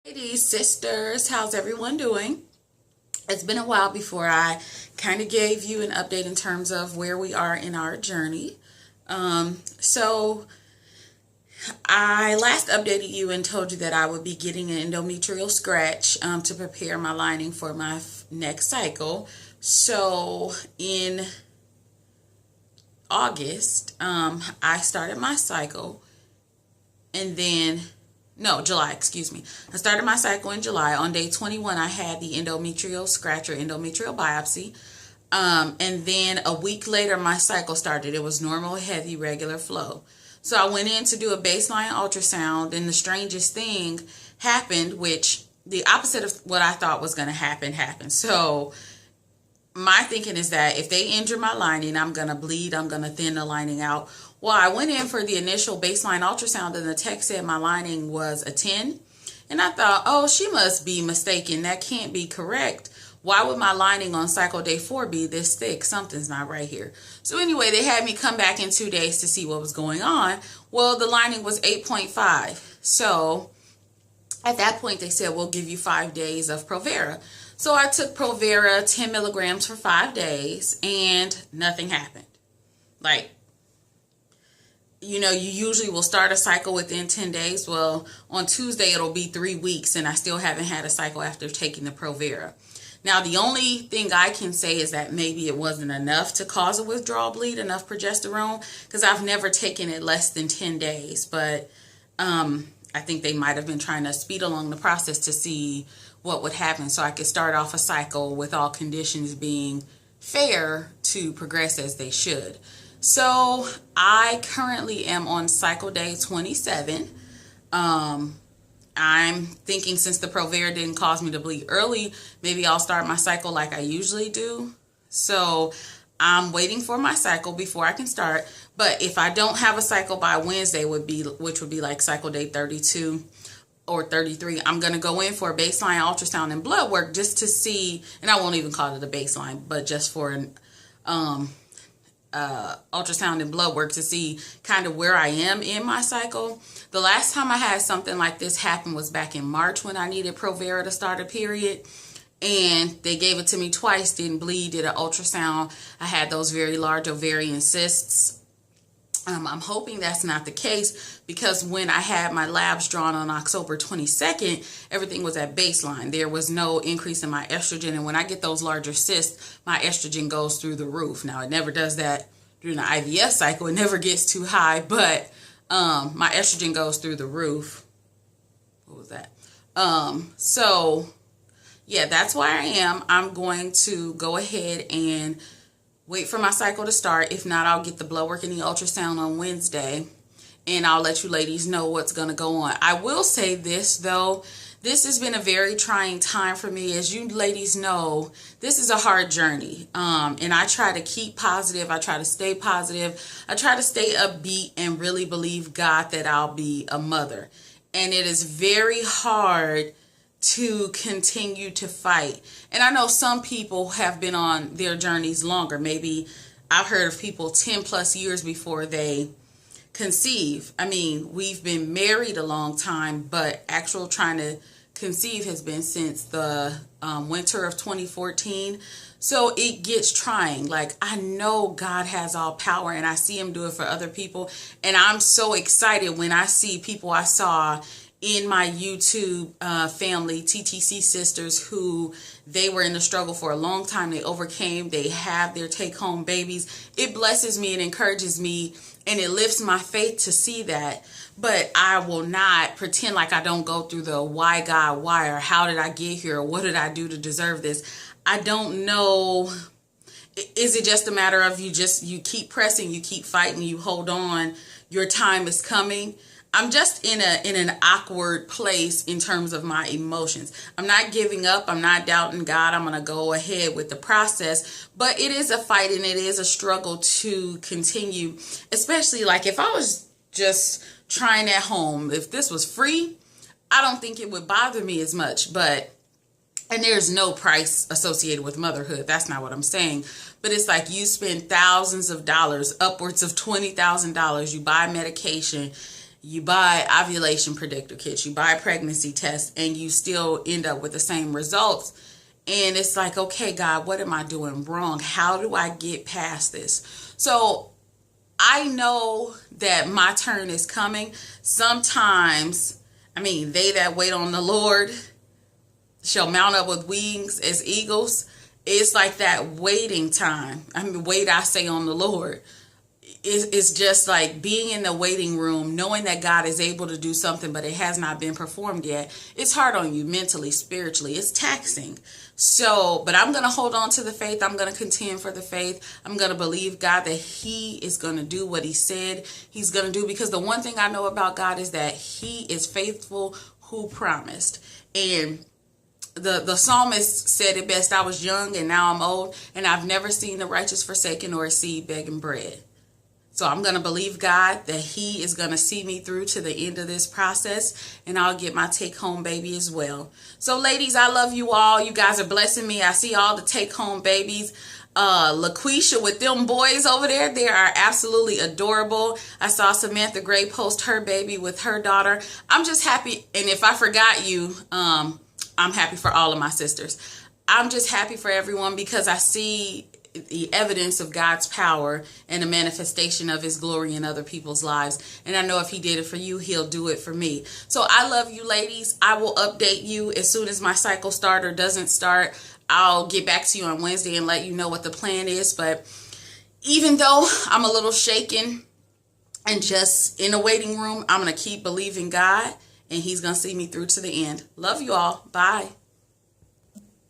Ladies, sisters, how's everyone doing? It's been a while before I kind of gave you an update in terms of where we are in our journey. So I last updated you and told you that I would be getting an endometrial scratch to prepare my lining for my next cycle. So in August, I started my cycle, and then no, July, excuse me. I started my cycle in July. On day 21, I had the endometrial scratch or endometrial biopsy. And then a week later, my cycle started. It was normal, heavy, regular flow. So I went in to do a baseline ultrasound, and the strangest thing happened, which the opposite of what I thought was going to happen happened. So my thinking is that if they injure my lining, I'm going to bleed. I'm going to thin the lining out. Well, I went in for the initial baseline ultrasound, and the tech said my lining was a 10. And I thought, oh, she must be mistaken. That can't be correct. Why would my lining on cycle day 4 be this thick? Something's not right here. So anyway, they had me come back in 2 days to see what was going on. Well, the lining was 8.5. So at that point, they said, we'll give you 5 days of Provera. So I took Provera 10 milligrams for 5 days, and nothing happened. Like, you know, you usually will start a cycle within 10 days. Well, on Tuesday, it'll be 3 weeks, and I still haven't had a cycle after taking the Provera. Now, the only thing I can say is that maybe it wasn't enough to cause a withdrawal bleed, enough progesterone, because I've never taken it less than 10 days. But I think they might have been trying to speed along the process to see what would happen so I could start off a cycle with all conditions being fair to progress as they should. So I currently am on cycle day 27. I'm thinking since the Provera didn't cause me to bleed early, maybe I'll start my cycle like I usually do. So I'm waiting for my cycle before I can start. But if I don't have a cycle by Wednesday, which would be like cycle day 32 or 33, I'm going to go in for a baseline ultrasound and blood work just to see, and I won't even call it a baseline, but just for an ultrasound and blood work to see kind of where I am in my cycle. The last time I had something like this happen was back in March when I needed Provera to start a period, and they gave it to me twice, didn't bleed, did an ultrasound. I had those very large ovarian cysts. I'm hoping that's not the case, because when I had my labs drawn on October 22nd, everything was at baseline. There was no increase in my estrogen. And when I get those larger cysts, my estrogen goes through the roof. Now, it never does that during the IVF cycle. It never gets too high, but my estrogen goes through the roof. What was that? So, yeah, that's where I am. I'm going to go ahead and wait for my cycle to start. If not, I'll get the blood work and the ultrasound on Wednesday, and I'll let you ladies know what's going to go on. I will say this, though. This has been a very trying time for me. As you ladies know, this is a hard journey. And I try to keep positive. I try to stay positive. I try to stay upbeat and really believe God that I'll be a mother. And it is very hard to continue to fight. And I know some people have been on their journeys longer. Maybe I've heard of people 10 plus years before they conceive. I mean, we've been married a long time, but actual trying to conceive has been since the winter of 2014. So it gets trying. Like, I know God has all power, and I see him do it for other people. And I'm so excited when I see people I saw in my YouTube family, TTC sisters, who they were in the struggle for a long time. They overcame. They have their take-home babies. It blesses me and encourages me, and it lifts my faith to see that. But I will not pretend like I don't go through the why God, why, or how did I get here, or what did I do to deserve this. I don't know. Is it just a matter of you keep pressing, you keep fighting, you hold on, your time is coming? I'm just in an awkward place in terms of my emotions. I'm not giving up. I'm not doubting God. I'm going to go ahead with the process. But it is a fight, and it is a struggle to continue, especially like if I was just trying at home. If this was free, I don't think it would bother me as much. And there's no price associated with motherhood. That's not what I'm saying. But it's like you spend thousands of dollars, upwards of $20,000. You buy medication. You buy ovulation predictor kits, you buy pregnancy tests, and you still end up with the same results. And it's like, okay, God, what am I doing wrong? How do I get past this? So I know that my turn is coming. Sometimes, they that wait on the Lord shall mount up with wings as eagles. It's like that waiting time. Wait, I say, on the Lord. It's just like being in the waiting room, knowing that God is able to do something, but it has not been performed yet. It's hard on you mentally, spiritually. It's taxing. So, but I'm going to hold on to the faith. I'm going to contend for the faith. I'm going to believe God that he is going to do what he said he's going to do. Because the one thing I know about God is that he is faithful who promised. And the psalmist said it best. I was young and now I'm old, and I've never seen the righteous forsaken or a seed begging bread. So I'm going to believe God that he is going to see me through to the end of this process, and I'll get my take-home baby as well. So, ladies, I love you all. You guys are blessing me. I see all the take-home babies. LaQuisha with them boys over there, they are absolutely adorable. I saw Samantha Gray post her baby with her daughter. I'm just happy. And if I forgot you, I'm happy for all of my sisters. I'm just happy for everyone because I see the evidence of God's power and the manifestation of his glory in other people's lives. And I know if he did it for you, he'll do it for me. So I love you, ladies. I will update you as soon as my cycle starts or doesn't start. I'll get back to you on Wednesday and let you know what the plan is. But even though I'm a little shaken and just in a waiting room, I'm going to keep believing God, and he's going to see me through to the end. Love you all. Bye.